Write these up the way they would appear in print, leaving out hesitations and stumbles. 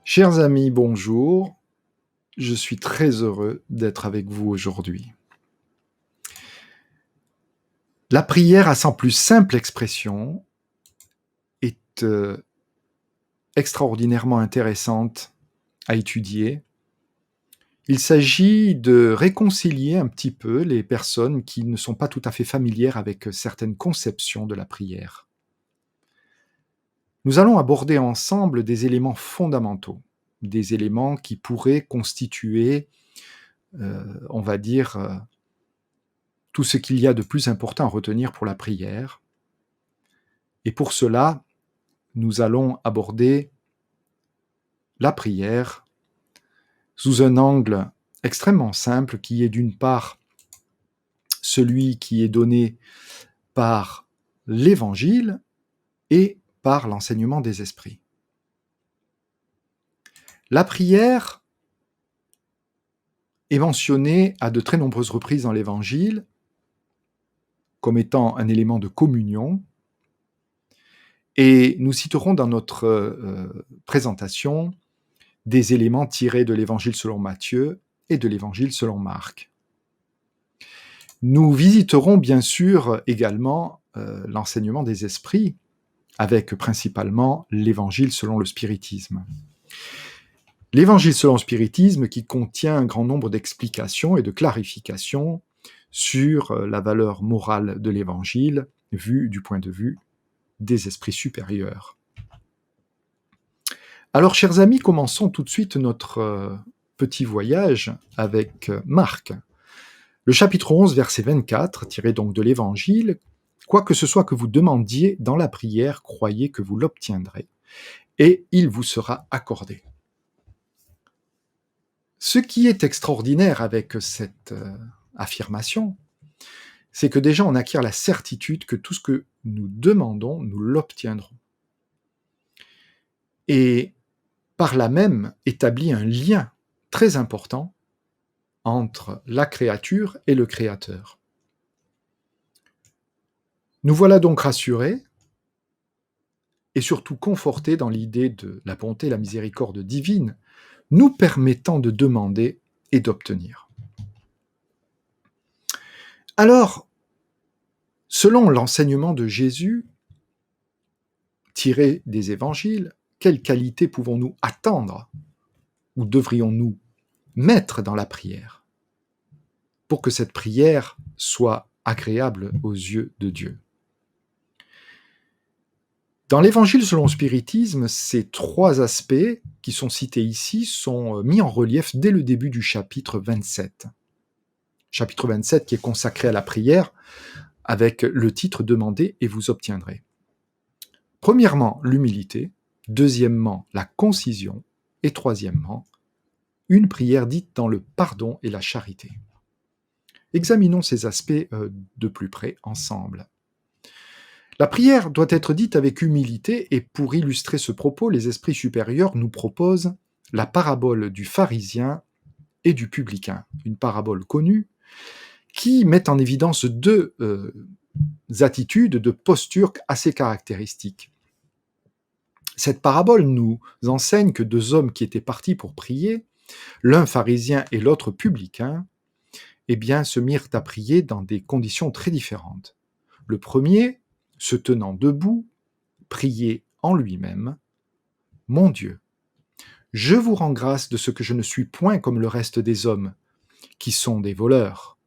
Chers amis, bonjour. Je suis très heureux d'être avec vous aujourd'hui. La prière à sa plus simple expression est extraordinairement intéressante à étudier. Il s'agit de réconcilier un petit peu les personnes qui ne sont pas tout à fait familières avec certaines conceptions de la prière. Nous allons aborder ensemble des éléments fondamentaux, des éléments qui pourraient constituer, on va dire, tout ce qu'il y a de plus important à retenir pour la prière. Et pour cela, nous allons aborder la prière sous un angle extrêmement simple qui est d'une part celui qui est donné par l'Évangile et par l'enseignement des esprits. La prière est mentionnée à de très nombreuses reprises dans l'Évangile comme étant un élément de communion, et nous citerons dans notre présentation des éléments tirés de l'Évangile selon Matthieu et de l'Évangile selon Marc. Nous visiterons bien sûr également l'enseignement des esprits, avec principalement l'Évangile selon le spiritisme. L'Évangile selon le spiritisme qui contient un grand nombre d'explications et de clarifications sur la valeur morale de l'Évangile, vue du point de vue des esprits supérieurs. Alors, chers amis, commençons tout de suite notre petit voyage avec Marc. Le chapitre 11, verset 24, tiré donc de l'Évangile, « Quoi que ce soit que vous demandiez dans la prière, croyez que vous l'obtiendrez, et il vous sera accordé. » Ce qui est extraordinaire avec cette affirmation, c'est que déjà on acquiert la certitude que tout ce que nous demandons, nous l'obtiendrons. Et par là même établit un lien très important entre la créature et le Créateur. Nous voilà donc rassurés et surtout confortés dans l'idée de la bonté et la miséricorde divine, nous permettant de demander et d'obtenir. Alors, selon l'enseignement de Jésus, tiré des évangiles, quelles qualités pouvons-nous attendre ou devrions-nous mettre dans la prière pour que cette prière soit agréable aux yeux de Dieu? Dans l'Évangile selon le spiritisme, ces trois aspects qui sont cités ici sont mis en relief dès le début du chapitre 27. Chapitre 27 qui est consacré à la prière avec le titre « Demandez et vous obtiendrez ». Premièrement, l'humilité. Deuxièmement, la concision. Et troisièmement, une prière dite dans le pardon et la charité. Examinons ces aspects de plus près ensemble. La prière doit être dite avec humilité, et pour illustrer ce propos, les esprits supérieurs nous proposent la parabole du pharisien et du publicain, une parabole connue qui met en évidence deux attitudes de posture assez caractéristiques. Cette parabole nous enseigne que deux hommes qui étaient partis pour prier, l'un pharisien et l'autre publicain, eh bien, se mirent à prier dans des conditions très différentes. Le premier, se tenant debout, priait en lui-même « Mon Dieu, je vous rends grâce de ce que je ne suis point comme le reste des hommes, qui sont des voleurs,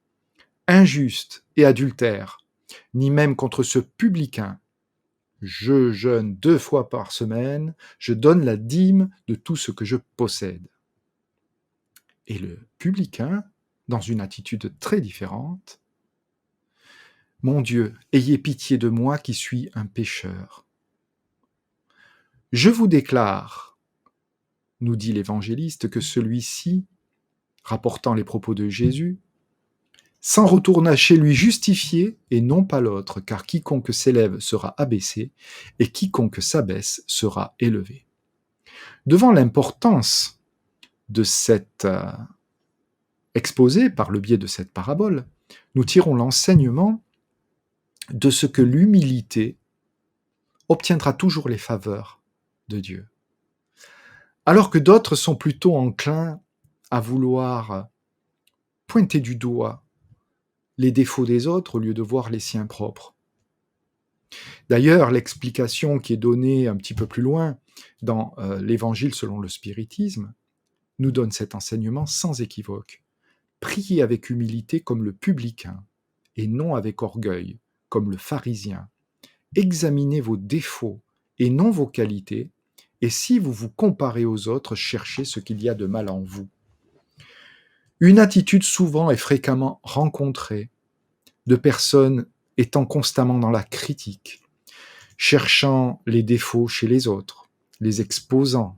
injustes et adultères, ni même contre ce publicain. Je jeûne 2 fois par semaine, je donne la dîme de tout ce que je possède. » Et le publicain, dans une attitude très différente, « Mon Dieu, ayez pitié de moi qui suis un pécheur. Je vous déclare nous dit l'évangéliste, que celui-ci, rapportant les propos de Jésus, s'en retourna chez lui justifié et non pas l'autre, car quiconque s'élève sera abaissé, et quiconque s'abaisse sera élevé. Devant l'importance de cet exposé par le biais de cette parabole, nous tirons l'enseignement de ce que l'humilité obtiendra toujours les faveurs de Dieu. Alors que d'autres sont plutôt enclins à vouloir pointer du doigt les défauts des autres au lieu de voir les siens propres. D'ailleurs, l'explication qui est donnée un petit peu plus loin dans l'Évangile selon le spiritisme nous donne cet enseignement sans équivoque. Priez avec humilité comme le publicain, et non avec orgueil, comme le pharisien. Examinez vos défauts et non vos qualités, et si vous vous comparez aux autres, cherchez ce qu'il y a de mal en vous. Une attitude souvent et fréquemment rencontrée de personnes étant constamment dans la critique, cherchant les défauts chez les autres, les exposant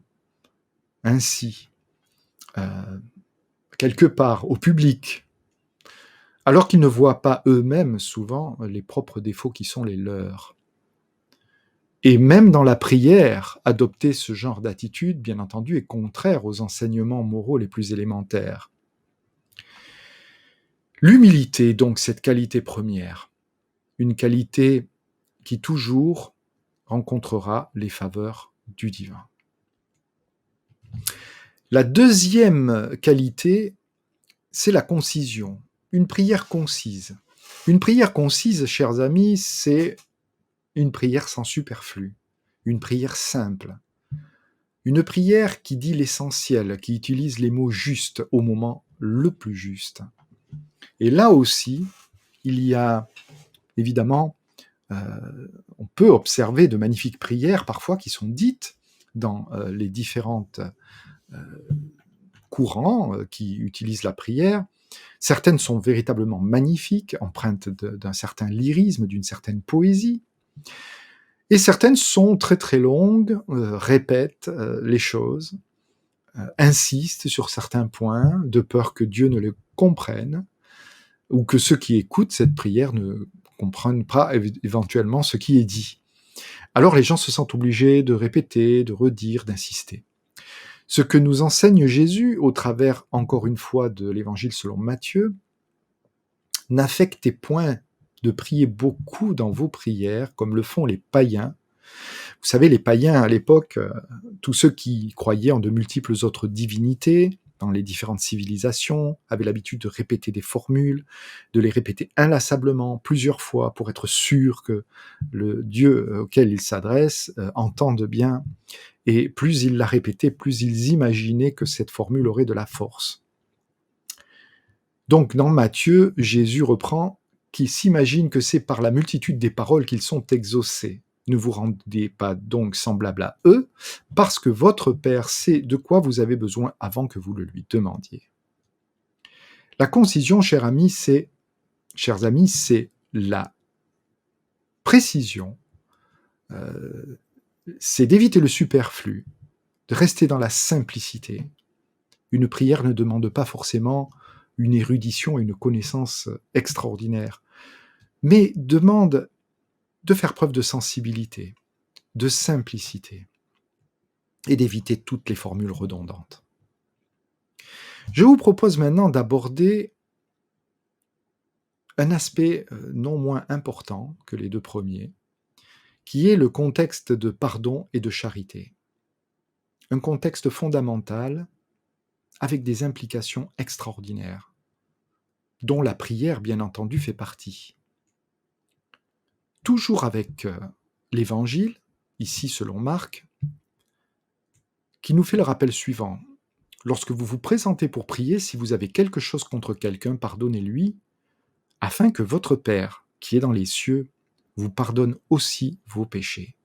ainsi quelque part au public, alors qu'ils ne voient pas eux-mêmes souvent les propres défauts qui sont les leurs. Et même dans la prière, adopter ce genre d'attitude, bien entendu, est contraire aux enseignements moraux les plus élémentaires. L'humilité, donc, cette qualité première, une qualité qui toujours rencontrera les faveurs du divin. La deuxième qualité, c'est la concision, une prière concise. Une prière concise, chers amis, c'est une prière sans superflu, une prière simple, une prière qui dit l'essentiel, qui utilise les mots justes au moment le plus juste. Et là aussi, il y a évidemment, on peut observer de magnifiques prières parfois qui sont dites dans les différentes courants qui utilisent la prière. Certaines sont véritablement magnifiques, empreintes d'un certain lyrisme, d'une certaine poésie. Et certaines sont très très longues, répètent les choses, insistent sur certains points, de peur que Dieu ne les comprenne, ou que ceux qui écoutent cette prière ne comprennent pas éventuellement ce qui est dit. Alors les gens se sentent obligés de répéter, de redire, d'insister. Ce que nous enseigne Jésus, au travers, encore une fois, de l'Évangile selon Matthieu, n'affectez point de prier beaucoup dans vos prières, comme le font les païens. Vous savez, les païens, à l'époque, tous ceux qui croyaient en de multiples autres divinités, dans les différentes civilisations, avaient l'habitude de répéter des formules, de les répéter inlassablement, plusieurs fois, pour être sûr que le Dieu auquel ils s'adressent entende bien. Et plus ils la répétaient, plus ils imaginaient que cette formule aurait de la force. Donc, dans Matthieu, Jésus reprend qu'ils s'imaginent que c'est par la multitude des paroles qu'ils sont exaucés. Ne vous rendez pas donc semblable à eux, parce que votre Père sait de quoi vous avez besoin avant que vous le lui demandiez. La concision, chers amis, c'est la précision, c'est d'éviter le superflu, de rester dans la simplicité. Une prière ne demande pas forcément une érudition et une connaissance extraordinaire, mais demande de faire preuve de sensibilité, de simplicité, et d'éviter toutes les formules redondantes. Je vous propose maintenant d'aborder un aspect non moins important que les deux premiers, qui est le contexte de pardon et de charité. Un contexte fondamental avec des implications extraordinaires, dont la prière, bien entendu, fait partie. Toujours avec l'Évangile, ici selon Marc, qui nous fait le rappel suivant. Lorsque vous vous présentez pour prier, si vous avez quelque chose contre quelqu'un, pardonnez-lui, afin que votre Père, qui est dans les cieux, vous pardonne aussi vos péchés.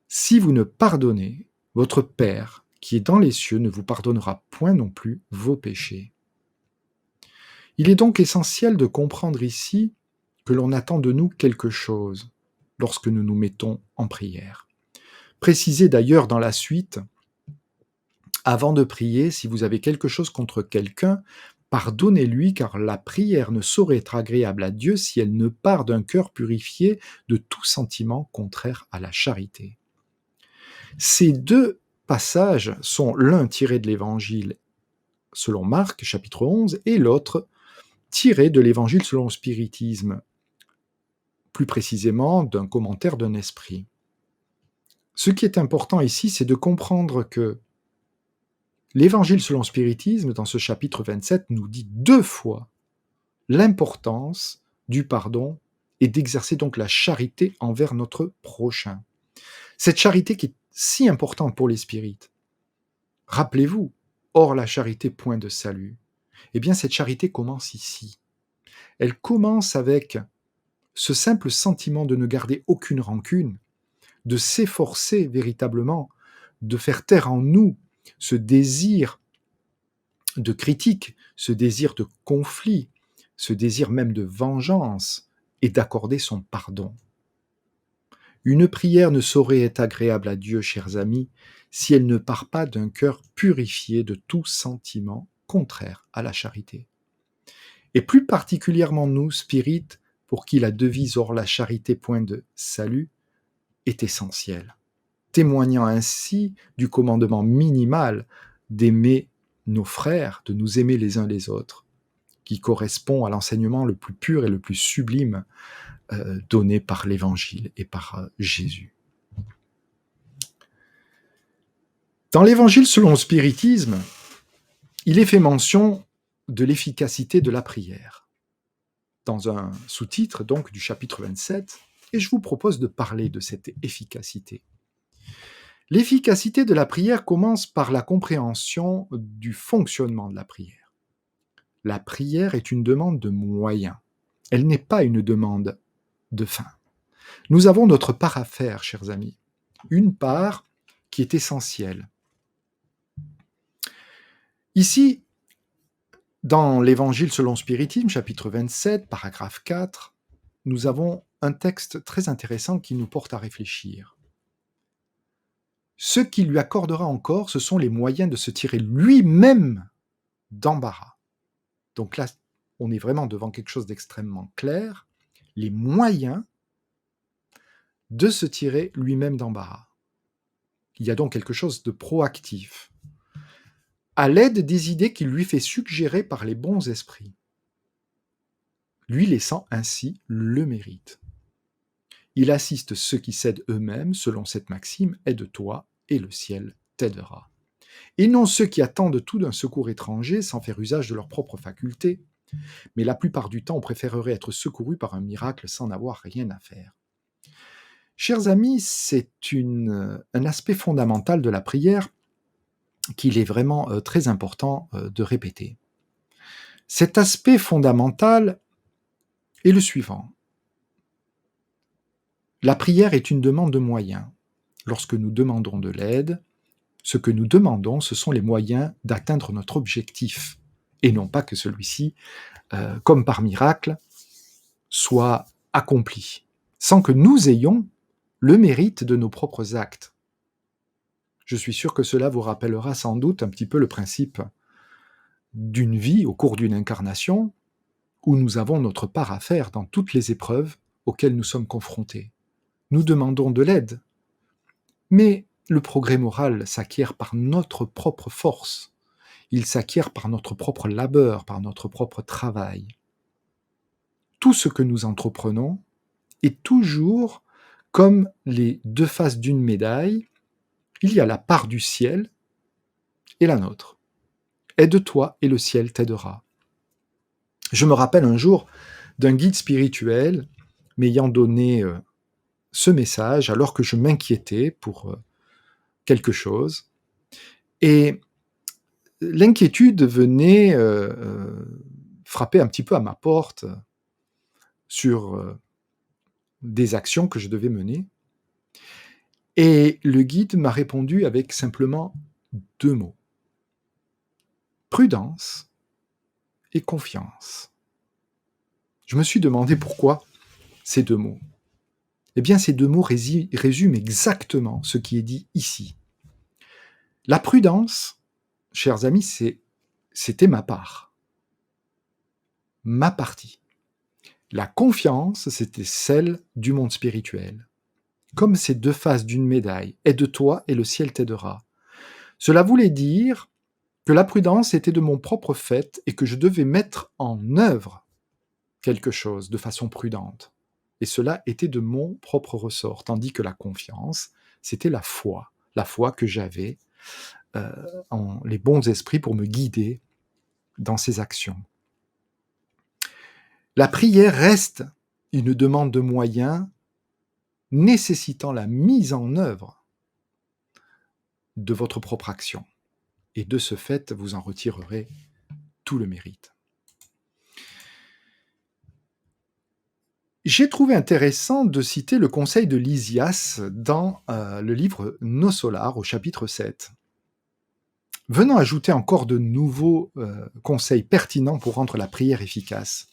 Si vous ne pardonnez, votre Père, qui est dans les cieux, ne vous pardonnera point non plus vos péchés. Il est donc essentiel de comprendre ici que l'on attend de nous quelque chose lorsque nous nous mettons en prière. Précisé d'ailleurs dans la suite Avant de prier, si vous avez quelque chose contre quelqu'un, pardonnez-lui, car la prière ne saurait être agréable à Dieu si elle ne part d'un cœur purifié de tout sentiment contraire à la charité. Ces deux passages sont l'un tiré de l'Évangile selon Marc, chapitre 11, et l'autre tiré de l'Évangile selon le spiritisme, plus précisément d'un commentaire d'un esprit. Ce qui est important ici, c'est de comprendre que l'Évangile selon le spiritisme, dans ce chapitre 27, nous dit 2 fois l'importance du pardon et d'exercer donc la charité envers notre prochain. Cette charité qui est si importante pour les spirites. Rappelez-vous, or la charité point de salut. Eh bien cette charité commence ici. Elle commence avec ce simple sentiment de ne garder aucune rancune, de s'efforcer véritablement de faire taire en nous ce désir de critique, ce désir de conflit, ce désir même de vengeance, et d'accorder son pardon. Une prière ne saurait être agréable à Dieu, chers amis, si elle ne part pas d'un cœur purifié de tout sentiment contraire à la charité. Et plus particulièrement nous, spirites, pour qui la devise « Or la charité point de salut » est essentielle, témoignant ainsi du commandement minimal d'aimer nos frères, de nous aimer les uns les autres, qui correspond à l'enseignement le plus pur et le plus sublime donné par l'Évangile et par Jésus. Dans l'Évangile selon le spiritisme, il est fait mention de l'efficacité de la prière, dans un sous-titre donc du chapitre 27, et je vous propose de parler de cette efficacité. L'efficacité de la prière commence par la compréhension du fonctionnement de la prière. La prière est une demande de moyens. Elle n'est pas une demande de fin. Nous avons notre part à faire, chers amis. Une part qui est essentielle. Ici, dans l'Évangile selon le spiritisme, chapitre 27, paragraphe 4, nous avons un texte très intéressant qui nous porte à réfléchir. Ce qu'il lui accordera encore, ce sont les moyens de se tirer lui-même d'embarras. Donc là, on est vraiment devant quelque chose d'extrêmement clair, les moyens de se tirer lui-même d'embarras. Il y a donc quelque chose de proactif, à l'aide des idées qu'il lui fait suggérer par les bons esprits, lui laissant ainsi le mérite. Il assiste ceux qui cèdent eux-mêmes, selon cette maxime, aide-toi et le ciel t'aidera. Et non ceux qui attendent tout d'un secours étranger sans faire usage de leurs propres facultés, mais la plupart du temps on préférerait être secouru par un miracle sans n'avoir rien à faire. Chers amis, c'est un aspect fondamental de la prière qu'il est vraiment très important de répéter. Cet aspect fondamental est le suivant. La prière est une demande de moyens. Lorsque nous demandons de l'aide, ce que nous demandons, ce sont les moyens d'atteindre notre objectif, et non pas que celui-ci, comme par miracle, soit accompli, sans que nous ayons le mérite de nos propres actes. Je suis sûr que cela vous rappellera sans doute un petit peu le principe d'une vie au cours d'une incarnation, où nous avons notre part à faire dans toutes les épreuves auxquelles nous sommes confrontés. Nous demandons de l'aide, mais le progrès moral s'acquiert par notre propre force, il s'acquiert par notre propre labeur, par notre propre travail. Tout ce que nous entreprenons est toujours comme les deux faces d'une médaille. Il y a la part du ciel et la nôtre. Aide-toi et le ciel t'aidera. Je me rappelle un jour d'un guide spirituel m'ayant donné ce message alors que je m'inquiétais pour quelque chose. Et l'inquiétude venait frapper un petit peu à ma porte sur des actions que je devais mener. Et le guide m'a répondu avec simplement 2 mots. Prudence et confiance. Je me suis demandé pourquoi ces 2 mots. Eh bien, ces 2 mots résument exactement ce qui est dit ici. La prudence, chers amis, c'était ma part, ma partie. La confiance, c'était celle du monde spirituel. Comme ces deux faces d'une médaille, aide-toi et le ciel t'aidera. Cela voulait dire que la prudence était de mon propre fait et que je devais mettre en œuvre quelque chose de façon prudente. Et cela était de mon propre ressort, tandis que la confiance, c'était la foi que j'avais en les bons esprits pour me guider dans ces actions. La prière reste une demande de moyens nécessitant la mise en œuvre de votre propre action. Et de ce fait, vous en retirerez tout le mérite. J'ai trouvé intéressant de citer le conseil de Lysias dans le livre Nos Solars au chapitre 7. Venant ajouter encore de nouveaux conseils pertinents pour rendre la prière efficace.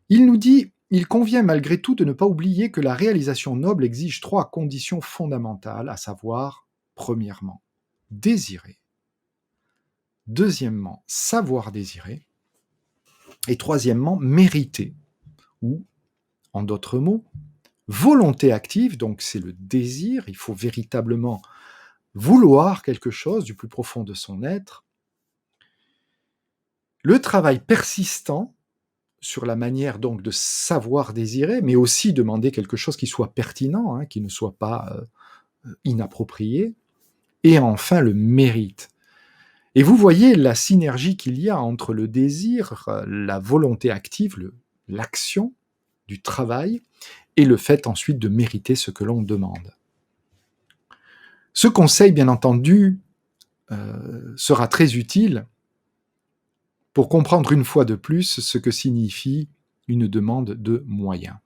Il nous dit « Il convient malgré tout de ne pas oublier que la réalisation noble exige 3 conditions fondamentales, à savoir, premièrement, désirer, deuxièmement, savoir désirer, et troisièmement, mériter, ou, en d'autres mots, volonté active, donc c'est le désir, il faut véritablement vouloir quelque chose du plus profond de son être, le travail persistant sur la manière donc de savoir désirer, mais aussi demander quelque chose qui soit pertinent, qui ne soit pas inapproprié, et enfin le mérite. Et vous voyez la synergie qu'il y a entre le désir, la volonté active, l'action du travail, et le fait ensuite de mériter ce que l'on demande. Ce conseil, bien entendu, sera très utile pour comprendre une fois de plus ce que signifie une demande de moyens.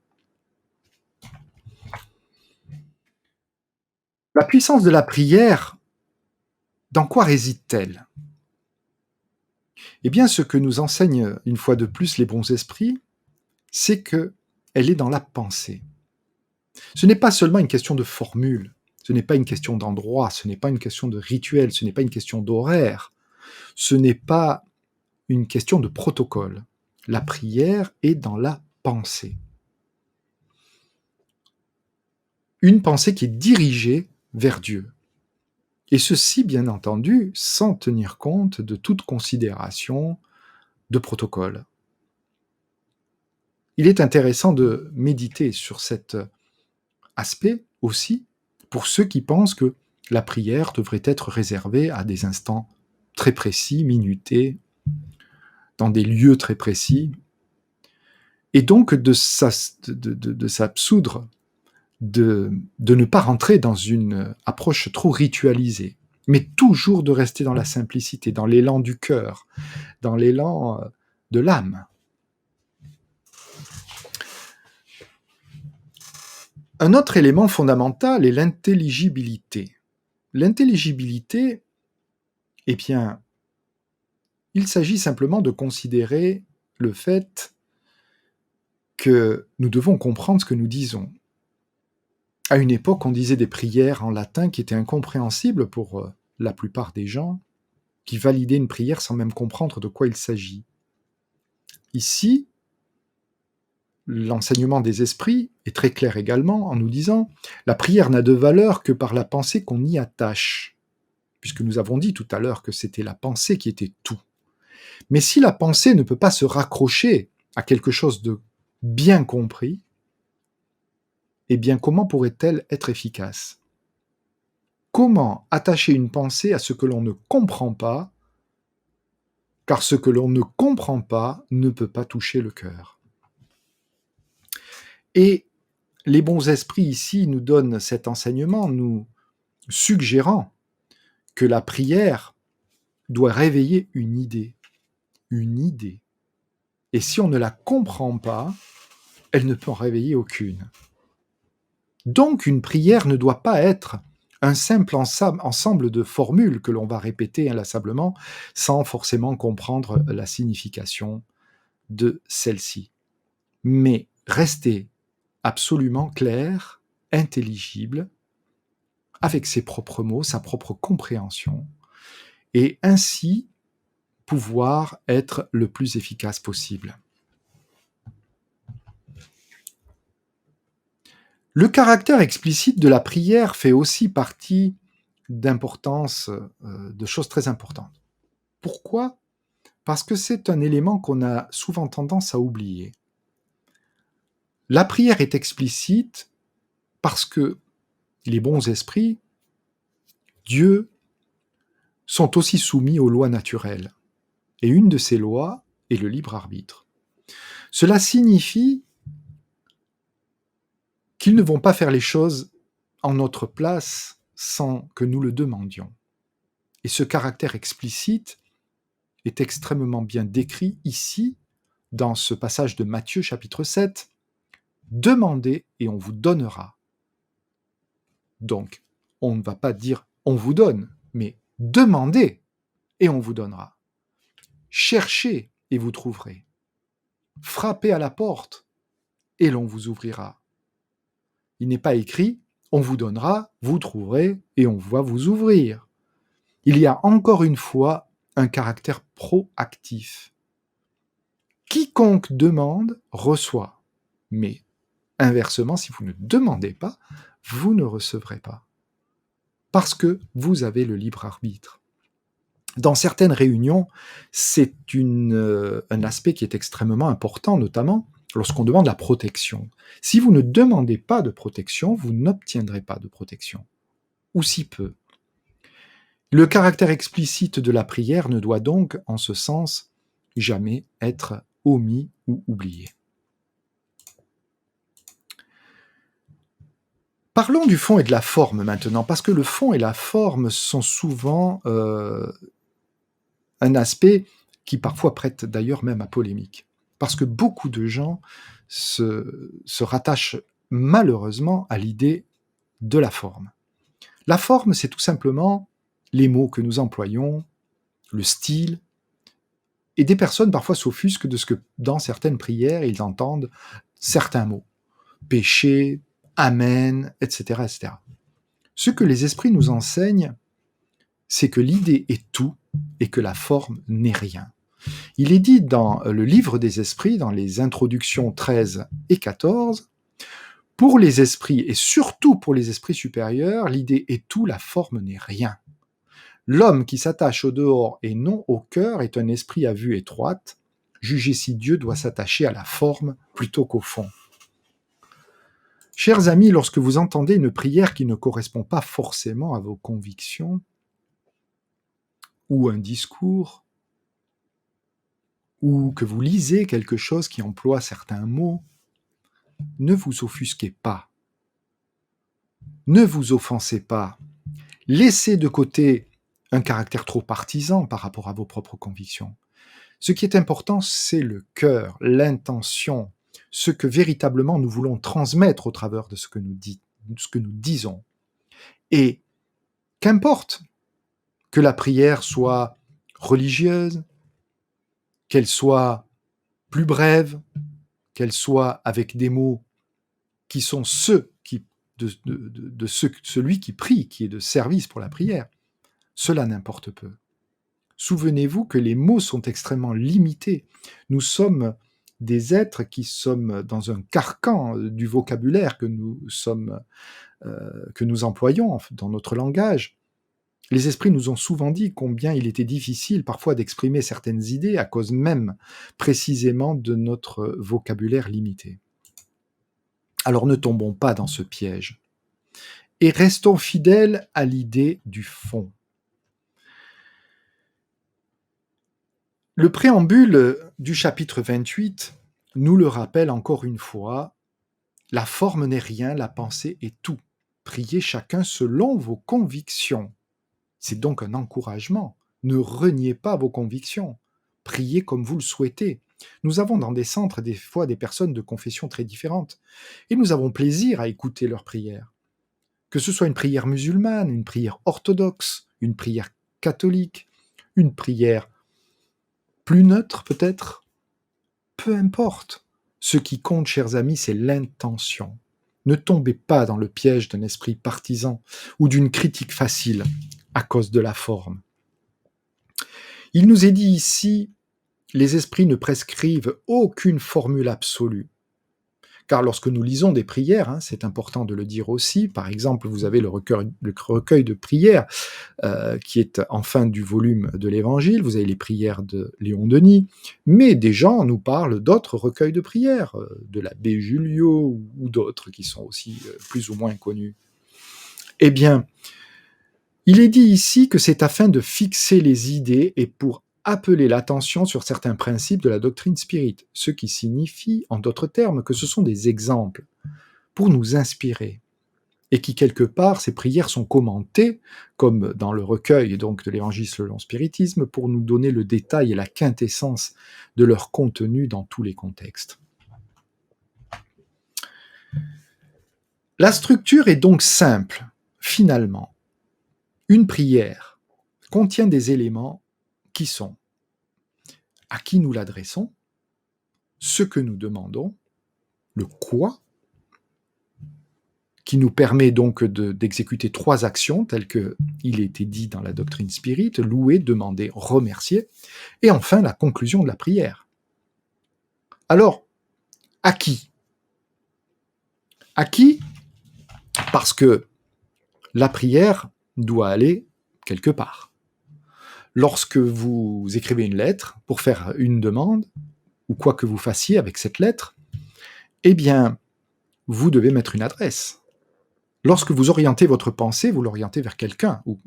La puissance de la prière, dans quoi réside-t-elle ? Eh bien, ce que nous enseignent une fois de plus les bons esprits, c'est qu'elle est dans la pensée. Ce n'est pas seulement une question de formule, ce n'est pas une question d'endroit, ce n'est pas une question de rituel, ce n'est pas une question d'horaire, ce n'est pas une question de protocole. La prière est dans la pensée. Une pensée qui est dirigée vers Dieu. Et ceci, bien entendu, sans tenir compte de toute considération de protocole. Il est intéressant de méditer sur cet aspect aussi pour ceux qui pensent que la prière devrait être réservée à des instants très précis, minutés, dans des lieux très précis, et donc de s'absoudre, de ne pas rentrer dans une approche trop ritualisée, mais toujours de rester dans la simplicité, dans l'élan du cœur, dans l'élan de l'âme. Un autre élément fondamental est l'intelligibilité. L'intelligibilité, eh bien, il s'agit simplement de considérer le fait que nous devons comprendre ce que nous disons. À une époque, on disait des prières en latin qui étaient incompréhensibles pour la plupart des gens, qui validaient une prière sans même comprendre de quoi il s'agit. Ici, l'enseignement des esprits est très clair également en nous disant « La prière n'a de valeur que par la pensée qu'on y attache », puisque nous avons dit tout à l'heure que c'était la pensée qui était tout. Mais si la pensée ne peut pas se raccrocher à quelque chose de bien compris, eh bien comment pourrait-elle être efficace ? Comment attacher une pensée à ce que l'on ne comprend pas, car ce que l'on ne comprend pas ne peut pas toucher le cœur. Et les bons esprits ici nous donnent cet enseignement, nous suggérant que la prière doit réveiller une idée. Une idée. Et si on ne la comprend pas, elle ne peut en réveiller aucune. Donc une prière ne doit pas être un simple ensemble de formules que l'on va répéter inlassablement sans forcément comprendre la signification de celle-ci. Mais rester absolument clair, intelligible, avec ses propres mots, sa propre compréhension, et ainsi pouvoir être le plus efficace possible. Le caractère explicite de la prière fait aussi partie de choses très importantes. Pourquoi ? Parce que c'est un élément qu'on a souvent tendance à oublier. La prière est explicite parce que les bons esprits, Dieu, sont aussi soumis aux lois naturelles. Et une de ces lois est le libre arbitre. Cela signifie qu'ils ne vont pas faire les choses en notre place sans que nous le demandions. Et ce caractère explicite est extrêmement bien décrit ici, dans ce passage de Matthieu chapitre 7. Demandez et on vous donnera. Donc, on ne va pas dire on vous donne, mais demandez et on vous donnera. Cherchez et vous trouverez. Frappez à la porte et l'on vous ouvrira. Il n'est pas écrit on vous donnera, vous trouverez et on va vous ouvrir. Il y a encore une fois un caractère proactif. Quiconque demande reçoit, mais inversement, si vous ne demandez pas, vous ne recevrez pas. Parce que vous avez le libre arbitre. Dans certaines réunions, c'est un aspect qui est extrêmement important, notamment lorsqu'on demande la protection. Si vous ne demandez pas de protection, vous n'obtiendrez pas de protection, ou si peu. Le caractère explicite de la prière ne doit donc, en ce sens, jamais être omis ou oublié. Parlons du fond et de la forme maintenant, parce que le fond et la forme sont souvent un aspect qui parfois prête d'ailleurs même à polémique. Parce que beaucoup de gens se rattachent malheureusement à l'idée de la forme. La forme, c'est tout simplement les mots que nous employons, le style, et des personnes parfois s'offusquent de ce que dans certaines prières, ils entendent certains mots. Péché, amen, etc., etc. Ce que les esprits nous enseignent, c'est que l'idée est tout et que la forme n'est rien. Il est dit dans le livre des esprits, dans les introductions 13 et 14, pour les esprits, et surtout pour les esprits supérieurs, l'idée est tout, la forme n'est rien. L'homme qui s'attache au dehors et non au cœur est un esprit à vue étroite. Jugez si Dieu doit s'attacher à la forme plutôt qu'au fond. Chers amis, lorsque vous entendez une prière qui ne correspond pas forcément à vos convictions, ou un discours, ou que vous lisez quelque chose qui emploie certains mots, ne vous offusquez pas. Ne vous offensez pas. Laissez de côté un caractère trop partisan par rapport à vos propres convictions. Ce qui est important, c'est le cœur, l'intention, ce que véritablement nous voulons transmettre au travers de ce que nous disons. Et qu'importe que la prière soit religieuse, qu'elle soit plus brève, qu'elle soit avec des mots qui sont celui qui prie, qui est de service pour la prière, cela n'importe peu. Souvenez-vous que les mots sont extrêmement limités. Nous sommes des êtres qui sommes dans un carcan du vocabulaire que nous employons dans notre langage. Les esprits nous ont souvent dit combien il était difficile parfois d'exprimer certaines idées à cause même précisément de notre vocabulaire limité. Alors ne tombons pas dans ce piège et restons fidèles à l'idée du fond. Le préambule du chapitre 28 nous le rappelle encore une fois, la forme n'est rien, la pensée est tout. Priez chacun selon vos convictions. C'est donc un encouragement. Ne reniez pas vos convictions. Priez comme vous le souhaitez. Nous avons dans des centres des fois des personnes de confessions très différentes et nous avons plaisir à écouter leurs prières. Que ce soit une prière musulmane, une prière orthodoxe, une prière catholique, une prière plus neutre peut-être, peu importe. Ce qui compte, chers amis, c'est l'intention. Ne tombez pas dans le piège d'un esprit partisan ou d'une critique facile à cause de la forme. Il nous est dit ici, les esprits ne prescrivent aucune formule absolue. Car lorsque nous lisons des prières, c'est important de le dire aussi, par exemple, vous avez le recueil de prières qui est en fin du volume de l'Évangile, vous avez les prières de Léon Denis, mais des gens nous parlent d'autres recueils de prières, de l'abbé Julliot ou d'autres qui sont aussi plus ou moins connus. Eh bien, il est dit ici que c'est afin de fixer les idées et pour appeler l'attention sur certains principes de la doctrine spirite, ce qui signifie, en d'autres termes, que ce sont des exemples pour nous inspirer, et qui, quelque part, ces prières sont commentées, comme dans le recueil donc, de l'Évangile selon le spiritisme, pour nous donner le détail et la quintessence de leur contenu dans tous les contextes. La structure est donc simple, finalement. Une prière contient des éléments qui sont à qui nous l'adressons, ce que nous demandons, le quoi, qui nous permet donc d'exécuter 3 actions telles qu'il a été dit dans la doctrine spirite, louer, demander, remercier, et enfin la conclusion de la prière. Alors, à qui ? À qui ? Parce que la prière doit aller quelque part. Lorsque vous écrivez une lettre pour faire une demande, ou quoi que vous fassiez avec cette lettre, eh bien, vous devez mettre une adresse. Lorsque vous orientez votre pensée, vous l'orientez vers quelqu'un, ou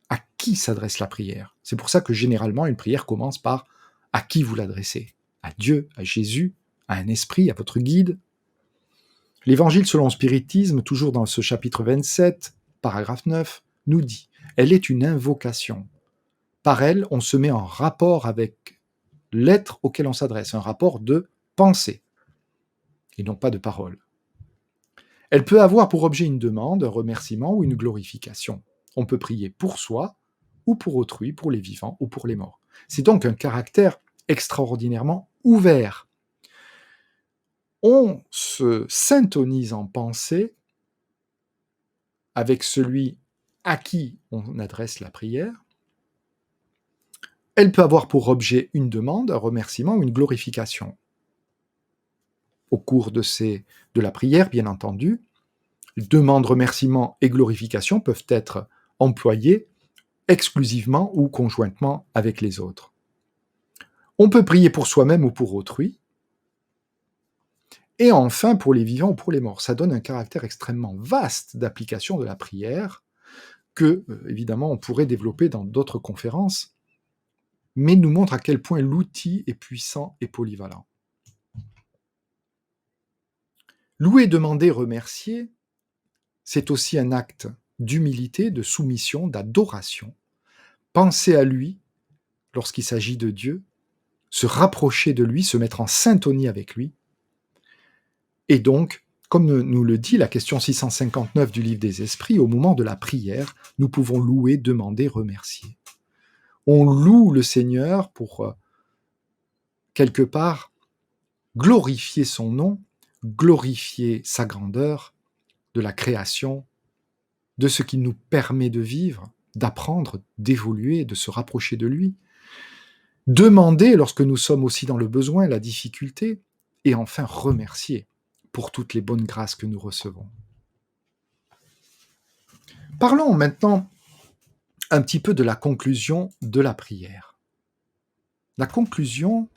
à qui s'adresse la prière. C'est pour ça que généralement, une prière commence par à qui vous l'adressez. À Dieu, à Jésus, à un esprit, à votre guide. L'Évangile selon le spiritisme, toujours dans ce chapitre 27, paragraphe 9, nous dit « Elle est une invocation. Par elle, on se met en rapport avec l'être auquel on s'adresse, un rapport de pensée, et non pas de parole. Elle peut avoir pour objet une demande, un remerciement ou une glorification. On peut prier pour soi, ou pour autrui, pour les vivants ou pour les morts. C'est donc un caractère extraordinairement ouvert. On se syntonise en pensée avec celui à qui on adresse la prière. Elle peut avoir pour objet une demande, un remerciement ou une glorification. Au cours de la prière, bien entendu, demande, remerciement et glorification peuvent être employés exclusivement ou conjointement avec les autres. On peut prier pour soi-même ou pour autrui. Et enfin, pour les vivants ou pour les morts. Ça donne un caractère extrêmement vaste d'application de la prière que, évidemment, on pourrait développer dans d'autres conférences, mais nous montre à quel point l'outil est puissant et polyvalent. Louer, demander, remercier, c'est aussi un acte d'humilité, de soumission, d'adoration. Penser à lui lorsqu'il s'agit de Dieu, se rapprocher de lui, se mettre en syntonie avec lui. Et donc, comme nous le dit la question 659 du livre des esprits, au moment de la prière, nous pouvons louer, demander, remercier. On loue le Seigneur pour, quelque part, glorifier son nom, glorifier sa grandeur, de la création, de ce qu'il nous permet de vivre, d'apprendre, d'évoluer, de se rapprocher de lui. Demander lorsque nous sommes aussi dans le besoin, la difficulté, et enfin remercier pour toutes les bonnes grâces que nous recevons. Parlons maintenant un petit peu de la conclusion de la prière. La conclusion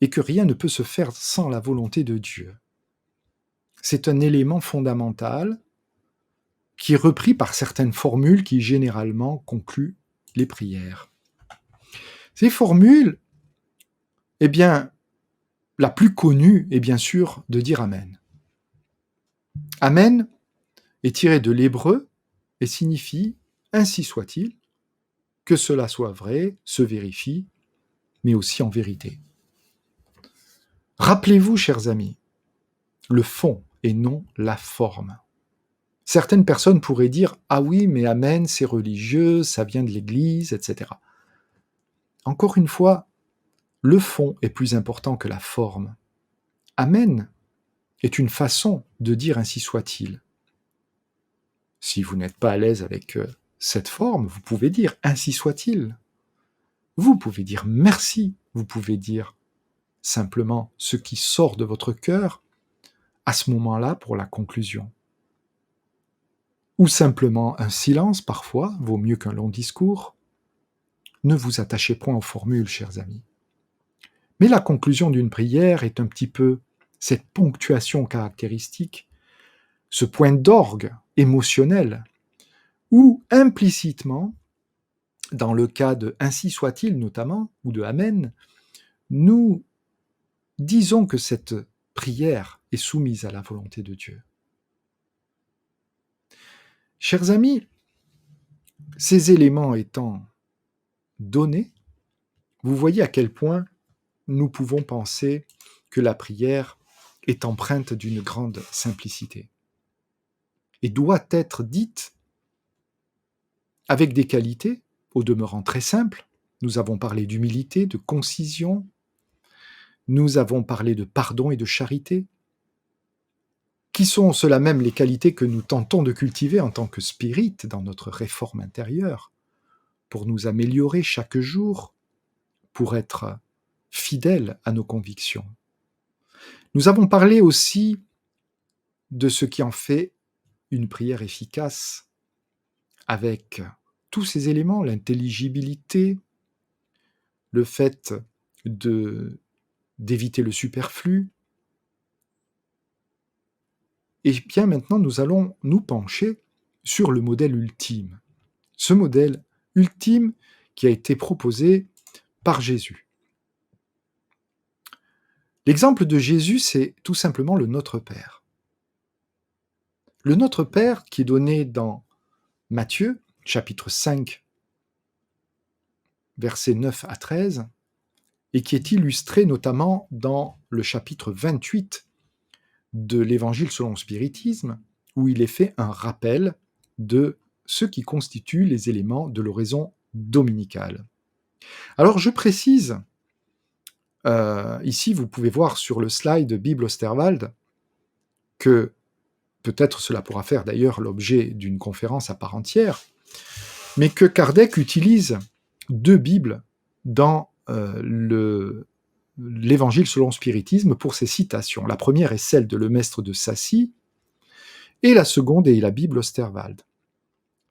est que rien ne peut se faire sans la volonté de Dieu. C'est un élément fondamental qui est repris par certaines formules qui généralement concluent les prières. Ces formules, eh bien, la plus connue est bien sûr de dire Amen. Amen est tiré de l'hébreu et signifie « ainsi soit-il », que cela soit vrai, se vérifie, mais aussi en vérité. Rappelez-vous, chers amis, le fond et non la forme. Certaines personnes pourraient dire « Ah oui, mais Amen, c'est religieux, ça vient de l'Église, etc. » Encore une fois, le fond est plus important que la forme. Amen est une façon de dire « ainsi soit-il ». Si vous n'êtes pas à l'aise avec cette forme, vous pouvez dire « ainsi soit-il ». Vous pouvez dire merci, vous pouvez dire simplement ce qui sort de votre cœur à ce moment-là pour la conclusion. Ou simplement un silence, parfois, vaut mieux qu'un long discours. Ne vous attachez point aux formules, chers amis. Mais la conclusion d'une prière est un petit peu cette ponctuation caractéristique, ce point d'orgue émotionnel, où implicitement, dans le cas de Ainsi soit-il notamment, ou de Amen, nous disons que cette prière est soumise à la volonté de Dieu. Chers amis, ces éléments étant donnés, vous voyez à quel point nous pouvons penser que la prière est empreinte d'une grande simplicité et doit être dite avec des qualités, au demeurant très simples. Nous avons parlé d'humilité, de concision, nous avons parlé de pardon et de charité, qui sont cela même les qualités que nous tentons de cultiver en tant que spirites dans notre réforme intérieure, pour nous améliorer chaque jour, pour être fidèles à nos convictions. Nous avons parlé aussi de ce qui en fait une prière efficace, avec tous ces éléments, l'intelligibilité, le fait d'éviter le superflu. Et bien maintenant, nous allons nous pencher sur le modèle ultime. Ce modèle ultime qui a été proposé par Jésus. L'exemple de Jésus, c'est tout simplement le Notre Père. Le Notre Père qui est donné dans Matthieu, chapitre 5, versets 9 à 13, et qui est illustré notamment dans le chapitre 28 de l'Évangile selon le spiritisme, où il est fait un rappel de ce qui constitue les éléments de l'oraison dominicale. Alors je précise, ici vous pouvez voir sur le slide Bible Osterwald, que peut-être cela pourra faire d'ailleurs l'objet d'une conférence à part entière, mais que Kardec utilise deux Bibles dans l'Évangile selon le spiritisme pour ses citations. La première est celle de Lemestre de Sacy, et la seconde est la Bible Osterwald.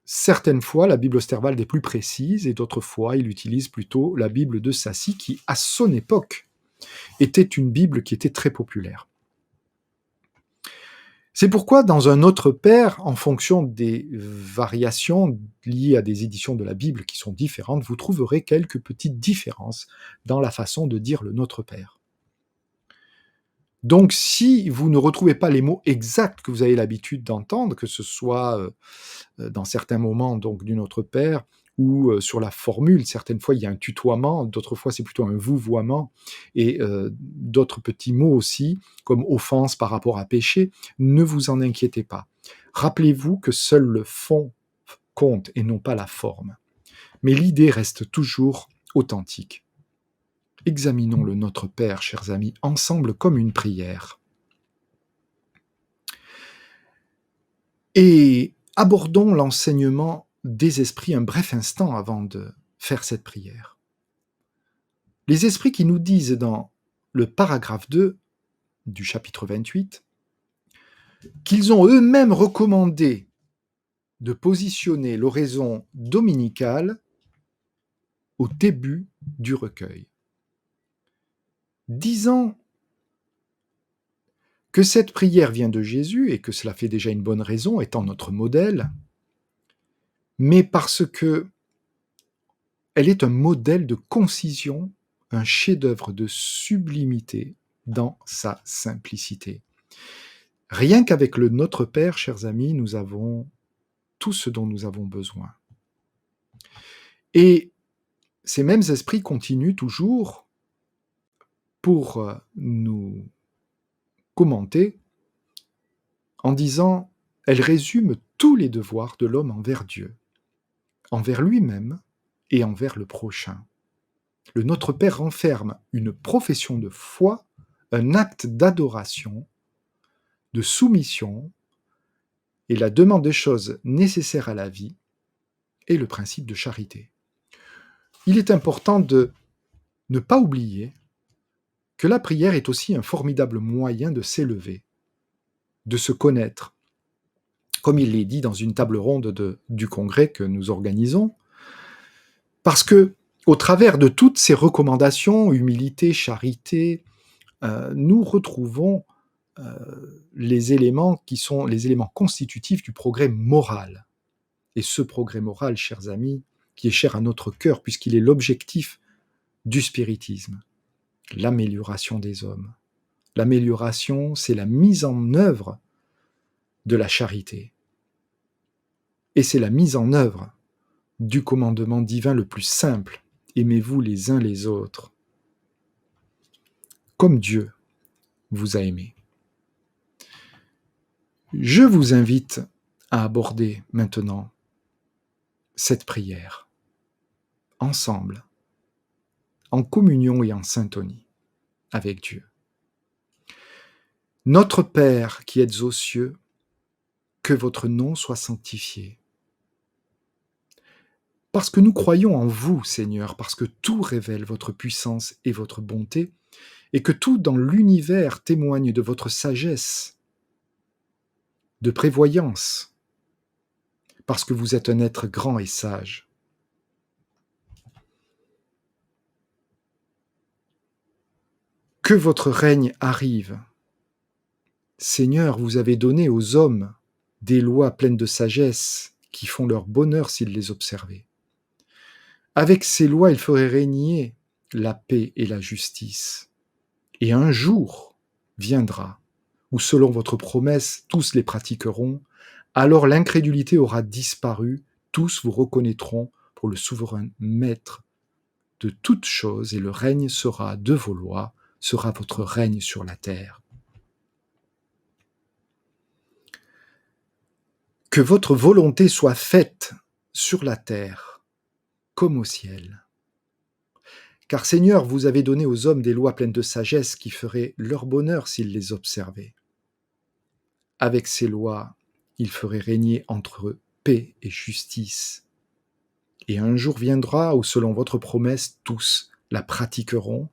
Certaines fois, la Bible Osterwald est plus précise, et d'autres fois, il utilise plutôt la Bible de Sacy, qui, à son époque, était une Bible qui était très populaire. C'est pourquoi, dans un autre Père, en fonction des variations liées à des éditions de la Bible qui sont différentes, vous trouverez quelques petites différences dans la façon de dire le Notre Père. Donc, si vous ne retrouvez pas les mots exacts que vous avez l'habitude d'entendre, que ce soit dans certains moments donc du Notre Père, ou sur la formule, certaines fois il y a un tutoiement, d'autres fois c'est plutôt un vouvoiement, et d'autres petits mots aussi, comme offense par rapport à péché, ne vous en inquiétez pas. Rappelez-vous que seul le fond compte et non pas la forme. Mais l'idée reste toujours authentique. Examinons le Notre Père, chers amis, ensemble comme une prière. Et abordons l'enseignement des esprits un bref instant avant de faire cette prière. Les esprits qui nous disent dans le paragraphe 2 du chapitre 28 qu'ils ont eux-mêmes recommandé de positionner l'oraison dominicale au début du recueil, disant que cette prière vient de Jésus et que cela fait déjà une bonne raison, étant notre modèle, mais parce que elle est un modèle de concision, un chef-d'œuvre de sublimité dans sa simplicité. Rien qu'avec le Notre Père, chers amis, nous avons tout ce dont nous avons besoin. Et ces mêmes esprits continuent toujours pour nous commenter en disant « Elle résume tous les devoirs de l'homme envers Dieu, envers lui-même et envers le prochain. » Le Notre Père renferme une profession de foi, un acte d'adoration, de soumission et la demande des choses nécessaires à la vie et le principe de charité. il est important de ne pas oublier que la prière est aussi un formidable moyen de s'élever, de se connaître. Comme il l'est dit dans une table ronde du congrès que nous organisons, parce que au travers de toutes ces recommandations, humilité, charité, nous retrouvons les éléments qui sont les éléments constitutifs du progrès moral. Et ce progrès moral, chers amis, qui est cher à notre cœur, puisqu'il est l'objectif du spiritisme, l'amélioration des hommes. L'amélioration, c'est la mise en œuvre de la charité. Et c'est la mise en œuvre du commandement divin le plus simple. Aimez-vous les uns les autres, comme Dieu vous a aimé. Je vous invite à aborder maintenant cette prière, ensemble, en communion et en syntonie avec Dieu. Notre Père qui êtes aux cieux, que votre nom soit sanctifié. Parce que nous croyons en vous, Seigneur, parce que tout révèle votre puissance et votre bonté, et que tout dans l'univers témoigne de votre sagesse, de prévoyance, parce que vous êtes un être grand et sage. Que votre règne arrive. Seigneur, vous avez donné aux hommes des lois pleines de sagesse qui font leur bonheur s'ils les observaient. Avec ces lois, il ferait régner la paix et la justice. Et un jour viendra où, selon votre promesse, tous les pratiqueront, alors l'incrédulité aura disparu, tous vous reconnaîtront pour le souverain maître de toutes choses, et le règne sera de vos lois, sera votre règne sur la terre. Que votre volonté soit faite sur la terre comme au ciel. Car Seigneur, vous avez donné aux hommes des lois pleines de sagesse qui feraient leur bonheur s'ils les observaient. Avec ces lois, il ferait régner entre eux paix et justice. Et un jour viendra où, selon votre promesse, tous la pratiqueront,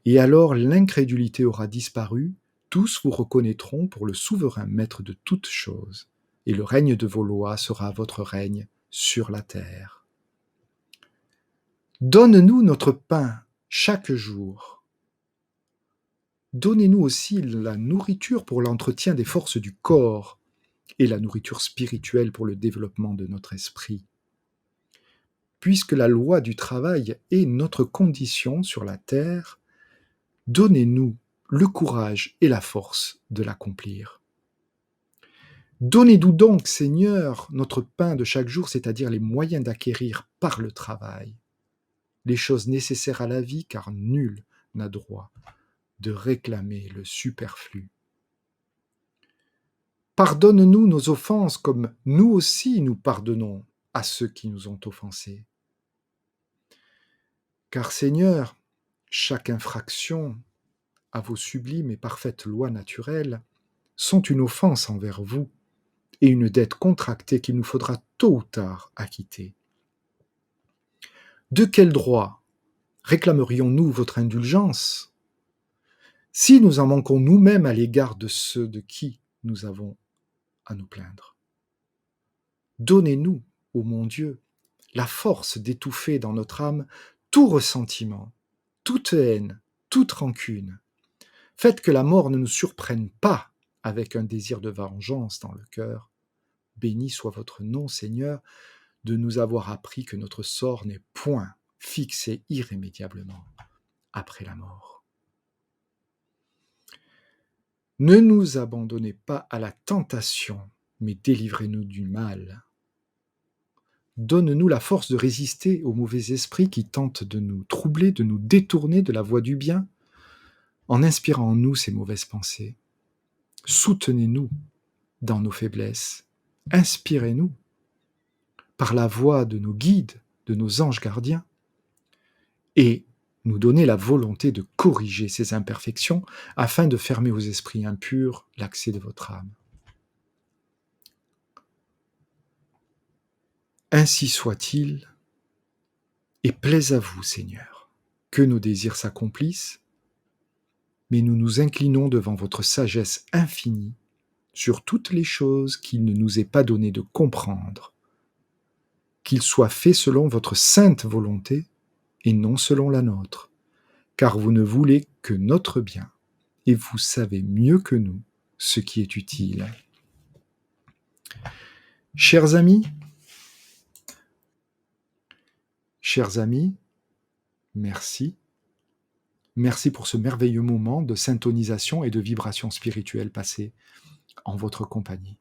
et alors l'incrédulité aura disparu, tous vous reconnaîtront pour le souverain maître de toutes choses, et le règne de vos lois sera votre règne sur la terre. Donne-nous notre pain chaque jour. Donnez-nous aussi la nourriture pour l'entretien des forces du corps et la nourriture spirituelle pour le développement de notre esprit. Puisque la loi du travail est notre condition sur la terre, donnez-nous le courage et la force de l'accomplir. Donnez-nous donc, Seigneur, notre pain de chaque jour, c'est-à-dire les moyens d'acquérir par le travail les choses nécessaires à la vie, car nul n'a droit de réclamer le superflu. Pardonne-nous nos offenses comme nous aussi nous pardonnons à ceux qui nous ont offensés. Car Seigneur, chaque infraction à vos sublimes et parfaites lois naturelles sont une offense envers vous et une dette contractée qu'il nous faudra tôt ou tard acquitter. De quel droit réclamerions-nous votre indulgence si nous en manquons nous-mêmes à l'égard de ceux de qui nous avons à nous plaindre? Donnez-nous, ô mon Dieu, la force d'étouffer dans notre âme tout ressentiment, toute haine, toute rancune. Faites que la mort ne nous surprenne pas avec un désir de vengeance dans le cœur. Béni soit votre nom, Seigneur, de nous avoir appris que notre sort n'est point fixé irrémédiablement après la mort. Ne nous abandonnez pas à la tentation, mais délivrez-nous du mal. Donne-nous la force de résister aux mauvais esprits qui tentent de nous troubler, de nous détourner de la voie du bien, en inspirant en nous ces mauvaises pensées. Soutenez-nous dans nos faiblesses. Inspirez-nous par la voix de nos guides, de nos anges gardiens, et nous donnez la volonté de corriger ces imperfections afin de fermer aux esprits impurs l'accès de votre âme. Ainsi soit-il. Et plaise à vous, Seigneur, que nos désirs s'accomplissent, mais nous nous inclinons devant votre sagesse infinie sur toutes les choses qu'il ne nous est pas donné de comprendre, qu'il soit fait selon votre sainte volonté et non selon la nôtre, car vous ne voulez que notre bien, et vous savez mieux que nous ce qui est utile. Chers amis, merci. Merci pour ce merveilleux moment de syntonisation et de vibration spirituelle passée en votre compagnie.